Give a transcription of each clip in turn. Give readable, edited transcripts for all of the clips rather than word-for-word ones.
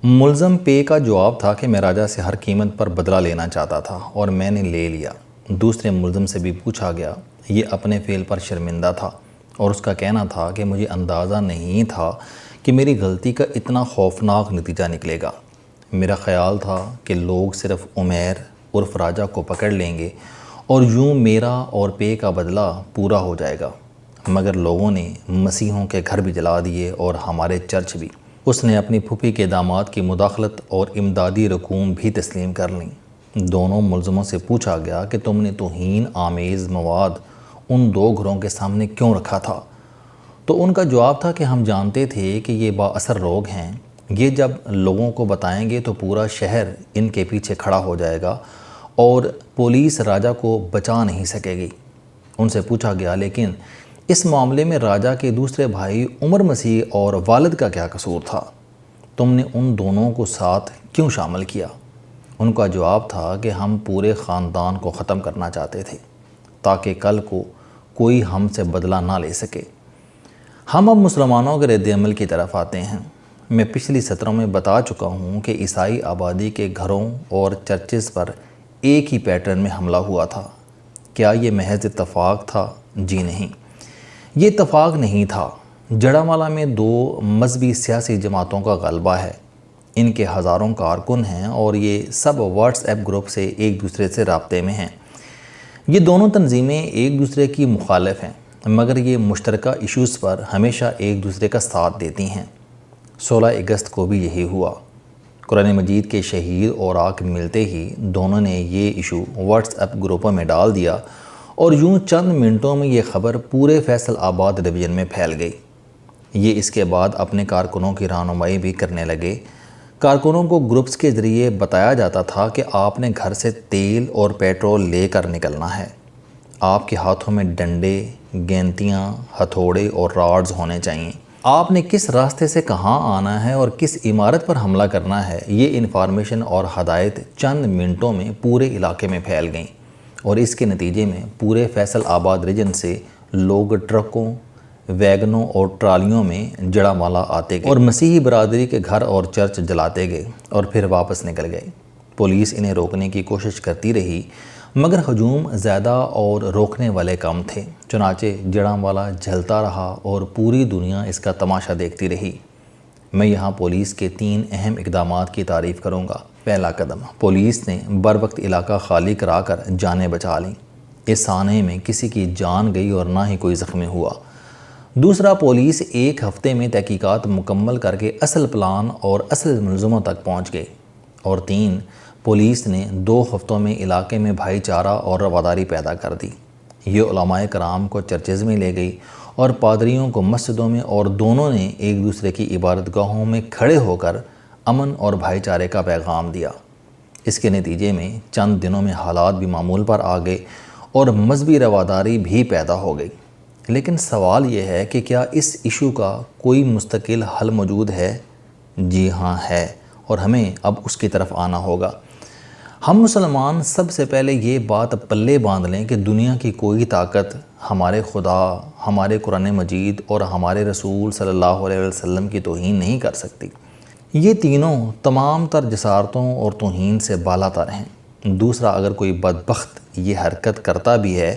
ملزم پے کا جواب تھا کہ میں راجہ سے ہر قیمت پر بدلہ لینا چاہتا تھا اور میں نے لے لیا۔ دوسرے ملزم سے بھی پوچھا گیا، یہ اپنے فعل پر شرمندہ تھا اور اس کا کہنا تھا کہ مجھے اندازہ نہیں تھا کہ میری غلطی کا اتنا خوفناک نتیجہ نکلے گا۔ میرا خیال تھا کہ لوگ صرف عمیر عرف راجہ کو پکڑ لیں گے اور یوں میرا اور پے کا بدلہ پورا ہو جائے گا، مگر لوگوں نے مسیحوں کے گھر بھی جلا دیے اور ہمارے چرچ بھی۔ اس نے اپنی پھوپھی کے داماد کی مداخلت اور امدادی رقوم بھی تسلیم کر لیں۔ دونوں ملزموں سے پوچھا گیا کہ تم نے توہین آمیز مواد ان دو گھروں کے سامنے کیوں رکھا تھا؟ تو ان کا جواب تھا کہ ہم جانتے تھے کہ یہ با اثر لوگ ہیں، یہ جب لوگوں کو بتائیں گے تو پورا شہر ان کے پیچھے کھڑا ہو جائے گا اور پولیس راجہ کو بچا نہیں سکے گی۔ ان سے پوچھا گیا، لیکن اس معاملے میں راجہ کے دوسرے بھائی عمر مسیح اور والد کا کیا قصور تھا؟ تم نے ان دونوں کو ساتھ کیوں شامل کیا؟ ان کا جواب تھا کہ ہم پورے خاندان کو ختم کرنا چاہتے تھے تاکہ کل کو کوئی ہم سے بدلہ نہ لے سکے۔ ہم اب مسلمانوں کے رد عمل کی طرف آتے ہیں۔ میں پچھلی سطروں میں بتا چکا ہوں کہ عیسائی آبادی کے گھروں اور چرچز پر ایک ہی پیٹرن میں حملہ ہوا تھا۔ کیا یہ محض اتفاق تھا؟ جی نہیں، یہ اتفاق نہیں تھا۔ جڑامالہ میں دو مذہبی سیاسی جماعتوں کا غلبہ ہے، ان کے ہزاروں کارکن ہیں اور یہ سب واٹس ایپ گروپ سے ایک دوسرے سے رابطے میں ہیں۔ یہ دونوں تنظیمیں ایک دوسرے کی مخالف ہیں، مگر یہ مشترکہ ایشوز پر ہمیشہ ایک دوسرے کا ساتھ دیتی ہیں۔ 16 اگست کو بھی یہی ہوا۔ قرآن مجید کے شہید اوراق ملتے ہی دونوں نے یہ ایشو واٹس ایپ گروپوں میں ڈال دیا اور یوں چند منٹوں میں یہ خبر پورے فیصل آباد ڈویژن میں پھیل گئی۔ یہ اس کے بعد اپنے کارکنوں کی رہنمائی بھی کرنے لگے۔ کارکنوں کو گروپس کے ذریعے بتایا جاتا تھا کہ آپ نے گھر سے تیل اور پیٹرول لے کر نکلنا ہے، آپ کے ہاتھوں میں ڈنڈے، گینتیاں، ہتھوڑے اور راڈز ہونے چاہیے، آپ نے کس راستے سے کہاں آنا ہے اور کس عمارت پر حملہ کرنا ہے۔ یہ انفارمیشن اور ہدایت چند منٹوں میں پورے علاقے میں پھیل گئیں اور اس کے نتیجے میں پورے فیصل آباد ریجن سے لوگ ٹرکوں، ویگنوں اور ٹرالیوں میں جڑامالہ آتے گئے اور مسیحی برادری کے گھر اور چرچ جلاتے گئے اور پھر واپس نکل گئے۔ پولیس انہیں روکنے کی کوشش کرتی رہی، مگر ہجوم زیادہ اور روکنے والے کم تھے، چنانچہ جڑامالہ جلتا رہا اور پوری دنیا اس کا تماشا دیکھتی رہی۔ میں یہاں پولیس کے 3 اہم اقدامات کی تعریف کروں گا۔ پہلا قدم، پولیس نے بروقت علاقہ خالی کرا کر جانیں بچا لیں۔ اس سانحے میں کسی کی جان گئی اور نہ ہی کوئی زخمی ہوا۔ دوسرا، پولیس 1 ہفتے میں تحقیقات مکمل کر کے اصل پلان اور اصل ملزموں تک پہنچ گئی۔ اور 3، پولیس نے 2 ہفتوں میں علاقے میں بھائی چارہ اور رواداری پیدا کر دی۔ یہ علماء کرام کو چرچز میں لے گئی اور پادریوں کو مسجدوں میں، اور دونوں نے ایک دوسرے کی عبادت گاہوں میں کھڑے ہو کر امن اور بھائی چارے کا پیغام دیا۔ اس کے نتیجے میں چند دنوں میں حالات بھی معمول پر آ گئے اور مذہبی رواداری بھی پیدا ہو گئی۔ لیکن سوال یہ ہے کہ کیا اس ایشو کا کوئی مستقل حل موجود ہے؟ جی ہاں ہے، اور ہمیں اب اس کی طرف آنا ہوگا۔ ہم مسلمان سب سے پہلے یہ بات پلے باندھ لیں کہ دنیا کی کوئی طاقت ہمارے خدا، ہمارے قرآن مجید اور ہمارے رسول صلی اللہ علیہ وسلم کی توہین نہیں کر سکتی۔ یہ تینوں تمام تر جسارتوں اور توہین سے بالا تر ہیں۔ دوسرا، اگر کوئی بدبخت یہ حرکت کرتا بھی ہے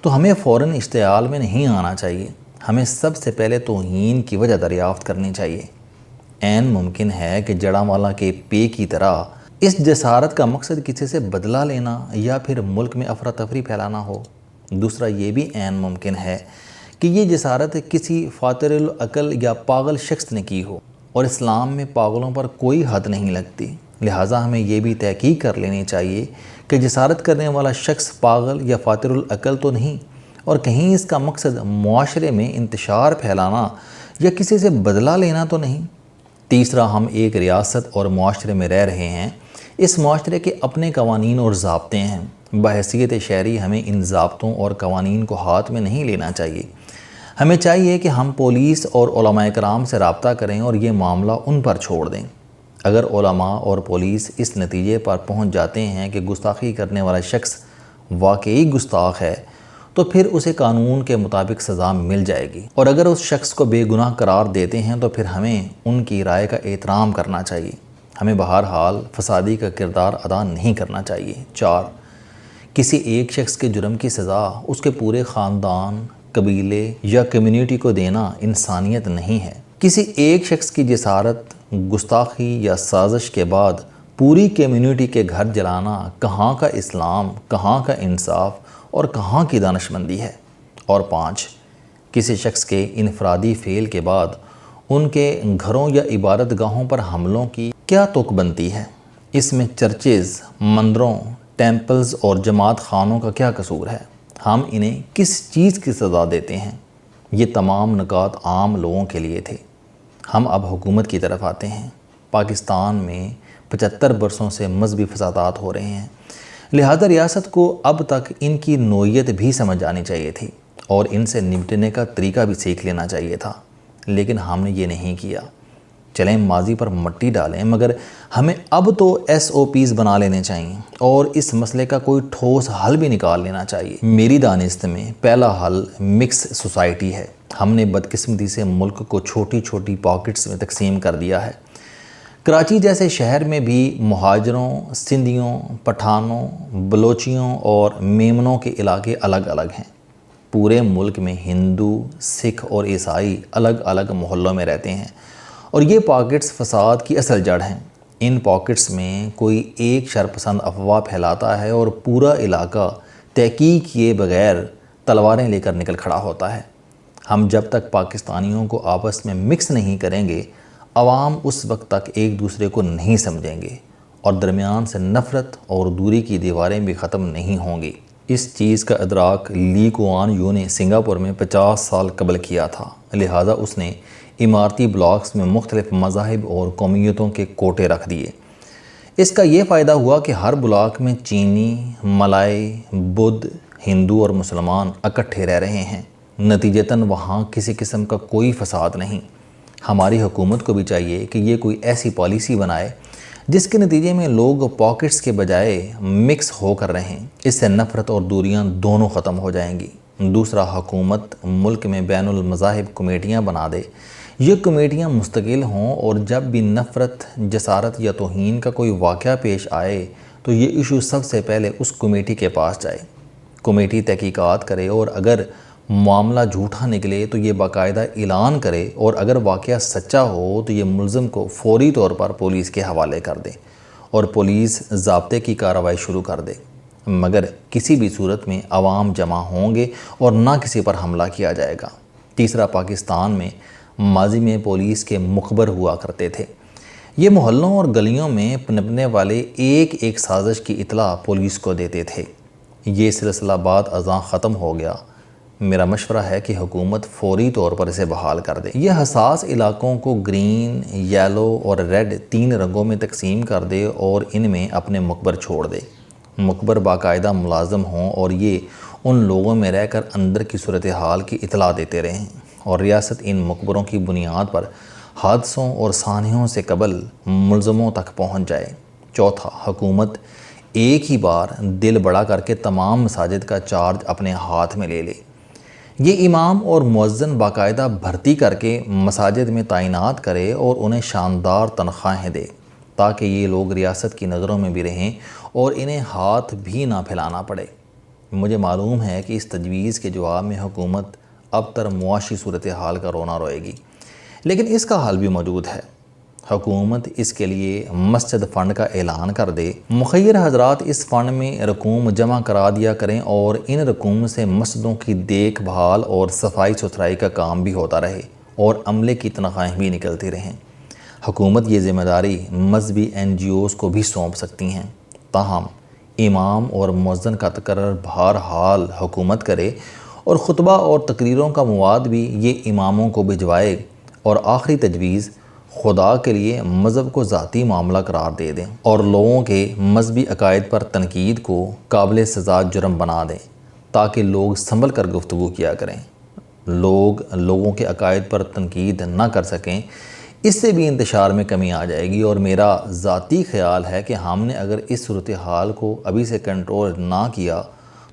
تو ہمیں فوراً اشتعال میں نہیں آنا چاہیے، ہمیں سب سے پہلے توہین کی وجہ دریافت کرنی چاہیے۔ عین ممکن ہے کہ جڑامالہ کے پے کی طرح اس جسارت کا مقصد کسی سے بدلہ لینا یا پھر ملک میں افراتفری پھیلانا ہو۔ دوسرا، یہ بھی عین ممکن ہے کہ یہ جسارت کسی فاطر العقل یا پاگل شخص نے کی ہو، اور اسلام میں پاگلوں پر کوئی حد نہیں لگتی، لہٰذا ہمیں یہ بھی تحقیق کر لینی چاہیے کہ جسارت کرنے والا شخص پاگل یا فاطر العقل تو نہیں، اور کہیں اس کا مقصد معاشرے میں انتشار پھیلانا یا کسی سے بدلہ لینا تو نہیں۔ تیسرا، ہم ایک ریاست اور معاشرے میں رہ رہے ہیں، اس معاشرے کے اپنے قوانین اور ضابطے ہیں۔ بحیثیت شہری ہمیں ان ضابطوں اور قوانین کو ہاتھ میں نہیں لینا چاہیے۔ ہمیں چاہیے کہ ہم پولیس اور علماء کرام سے رابطہ کریں اور یہ معاملہ ان پر چھوڑ دیں۔ اگر علماء اور پولیس اس نتیجے پر پہنچ جاتے ہیں کہ گستاخی کرنے والا شخص واقعی گستاخ ہے تو پھر اسے قانون کے مطابق سزا مل جائے گی، اور اگر اس شخص کو بے گناہ قرار دیتے ہیں تو پھر ہمیں ان کی رائے کا احترام کرنا چاہیے۔ ہمیں بہرحال فسادی کا کردار ادا نہیں کرنا چاہیے۔ 4، کسی ایک شخص کے جرم کی سزا اس کے پورے خاندان، قبیلے یا کمیونٹی کو دینا انسانیت نہیں ہے۔ کسی ایک شخص کی جسارت، گستاخی یا سازش کے بعد پوری کمیونٹی کے گھر جلانا کہاں کا اسلام، کہاں کا انصاف اور کہاں کی دانشمندی ہے۔ اور 5، کسی شخص کے انفرادی فعل کے بعد ان کے گھروں یا عبادت گاہوں پر حملوں کی کیا توق بنتی ہے؟ اس میں چرچز، مندروں، ٹیمپلز اور جماعت خانوں کا کیا قصور ہے؟ ہم انہیں کس چیز کی سزا دیتے ہیں؟ یہ تمام نکات عام لوگوں کے لیے تھے۔ ہم اب حکومت کی طرف آتے ہیں۔ پاکستان میں 75 برسوں سے مذہبی فسادات ہو رہے ہیں، لہذا ریاست کو اب تک ان کی نوعیت بھی سمجھ آنی چاہیے تھی اور ان سے نمٹنے کا طریقہ بھی سیکھ لینا چاہیے تھا، لیکن ہم نے یہ نہیں کیا۔ چلیں ماضی پر مٹی ڈالیں، مگر ہمیں اب تو SOPs بنا لینے چاہیے اور اس مسئلے کا کوئی ٹھوس حل بھی نکال لینا چاہیے۔ میری دانست میں پہلا حل مکس سوسائٹی ہے۔ ہم نے بدقسمتی سے ملک کو چھوٹی چھوٹی پاکٹس میں تقسیم کر دیا ہے۔ کراچی جیسے شہر میں بھی مہاجروں، سندھیوں، پٹھانوں، بلوچیوں اور میمنوں کے علاقے الگ الگ ہیں۔ پورے ملک میں ہندو، سکھ اور عیسائی الگ الگ محلوں میں رہتے ہیں اور یہ پاکٹس فساد کی اصل جڑ ہیں۔ ان پاکٹس میں کوئی ایک شرپسند افواہ پھیلاتا ہے اور پورا علاقہ تحقیق کیے بغیر تلواریں لے کر نکل کھڑا ہوتا ہے۔ ہم جب تک پاکستانیوں کو آپس میں مکس نہیں کریں گے، عوام اس وقت تک ایک دوسرے کو نہیں سمجھیں گے اور درمیان سے نفرت اور دوری کی دیواریں بھی ختم نہیں ہوں گی۔ اس چیز کا ادراک لی کوان یو نے سنگاپور میں 50 سال قبل کیا تھا، لہٰذا اس نے عمارتی بلاکس میں مختلف مذاہب اور قومیتوں کے کوٹے رکھ دیے۔ اس کا یہ فائدہ ہوا کہ ہر بلاک میں چینی، ملائی، بدھ، ہندو اور مسلمان اکٹھے رہ رہے ہیں۔ نتیجتاً وہاں کسی قسم کا کوئی فساد نہیں۔ ہماری حکومت کو بھی چاہیے کہ یہ کوئی ایسی پالیسی بنائے جس کے نتیجے میں لوگ پاکٹس کے بجائے مکس ہو کر رہیں۔ اس سے نفرت اور دوریاں دونوں ختم ہو جائیں گی۔ دوسرا، حکومت ملک میں بین المذاہب کمیٹیاں بنا دے۔ یہ کمیٹیاں مستقل ہوں اور جب بھی نفرت، جسارت یا توہین کا کوئی واقعہ پیش آئے تو یہ ایشو سب سے پہلے اس کمیٹی کے پاس جائے۔ کمیٹی تحقیقات کرے اور اگر معاملہ جھوٹا نکلے تو یہ باقاعدہ اعلان کرے اور اگر واقعہ سچا ہو تو یہ ملزم کو فوری طور پر پولیس کے حوالے کر دے اور پولیس ضابطے کی کارروائی شروع کر دے۔ مگر کسی بھی صورت میں عوام جمع ہوں گے اور نہ کسی پر حملہ کیا جائے گا۔ تیسرا، پاکستان میں ماضی میں پولیس کے مخبر ہوا کرتے تھے۔ یہ محلوں اور گلیوں میں پنپنے والے ایک ایک سازش کی اطلاع پولیس کو دیتے تھے۔ یہ سلسلہ بعد ازاں ختم ہو گیا۔ میرا مشورہ ہے کہ حکومت فوری طور پر اسے بحال کر دے۔ یہ حساس علاقوں کو گرین، یلو اور ریڈ 3 رنگوں میں تقسیم کر دے اور ان میں اپنے مخبر چھوڑ دے۔ مخبر باقاعدہ ملازم ہوں اور یہ ان لوگوں میں رہ کر اندر کی صورتحال کی اطلاع دیتے رہیں اور ریاست ان مخبروں کی بنیاد پر حادثوں اور سانحوں سے قبل ملزموں تک پہنچ جائے۔ چوتھا، حکومت ایک ہی بار دل بڑا کر کے تمام مساجد کا چارج اپنے ہاتھ میں لے لے۔ یہ امام اور مؤذن باقاعدہ بھرتی کر کے مساجد میں تعینات کرے اور انہیں شاندار تنخواہیں دے تاکہ یہ لوگ ریاست کی نظروں میں بھی رہیں اور انہیں ہاتھ بھی نہ پھیلانا پڑے۔ مجھے معلوم ہے کہ اس تجویز کے جواب میں حکومت اب تر معاشی صورتحال کا رونا روئے گی، لیکن اس کا حل بھی موجود ہے۔ حکومت اس کے لیے مسجد فنڈ کا اعلان کر دے۔ مخیر حضرات اس فنڈ میں رقوم جمع کرا دیا کریں اور ان رقوم سے مسجدوں کی دیکھ بھال اور صفائی ستھرائی کا کام بھی ہوتا رہے اور عملے کی تنخواہیں بھی نکلتی رہیں۔ حکومت یہ ذمہ داری مذہبی NGOs کو بھی سونپ سکتی ہیں، تاہم امام اور مؤذن کا تقرر بہرحال حکومت کرے اور خطبہ اور تقریروں کا مواد بھی یہ اماموں کو بھجوائے اور آخری تجویز، خدا کے لیے مذہب کو ذاتی معاملہ قرار دے دیں اور لوگوں کے مذہبی عقائد پر تنقید کو قابل سزا جرم بنا دیں تاکہ لوگ سنبھل کر گفتگو کیا کریں۔ لوگوں کے عقائد پر تنقید نہ کر سکیں، اس سے بھی انتشار میں کمی آ جائے گی اور میرا ذاتی خیال ہے کہ ہم نے اگر اس صورتحال کو ابھی سے کنٹرول نہ کیا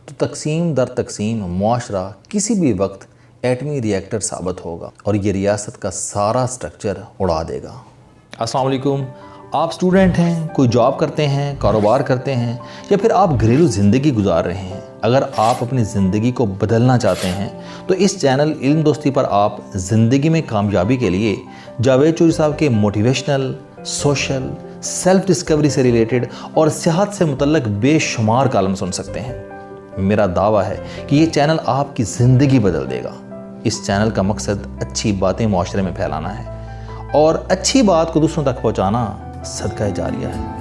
تو تقسیم در تقسیم معاشرہ کسی بھی وقت ایٹمی ری ایکٹر ثابت ہوگا اور یہ ریاست کا سارا سٹرکچر اڑا دے گا۔ السلام علیکم، آپ اسٹوڈنٹ ہیں، کوئی جاب کرتے ہیں، کاروبار کرتے ہیں، یا پھر آپ گھریلو زندگی گزار رہے ہیں، اگر آپ اپنی زندگی کو بدلنا چاہتے ہیں تو اس چینل علم دوستی پر آپ زندگی میں کامیابی کے لیے جاوید چوہری صاحب کے موٹیویشنل، سوشل، سیلف ڈسکوری سے ریلیٹڈ اور صحت سے متعلق بے شمار کالم سن سکتے ہیں۔ میرا دعویٰ ہے کہ یہ چینل آپ کی زندگی بدل دے گا۔ اس چینل کا مقصد اچھی باتیں معاشرے میں پھیلانا ہے اور اچھی بات کو دوسروں تک پہنچانا صدقہ جاریہ ہے۔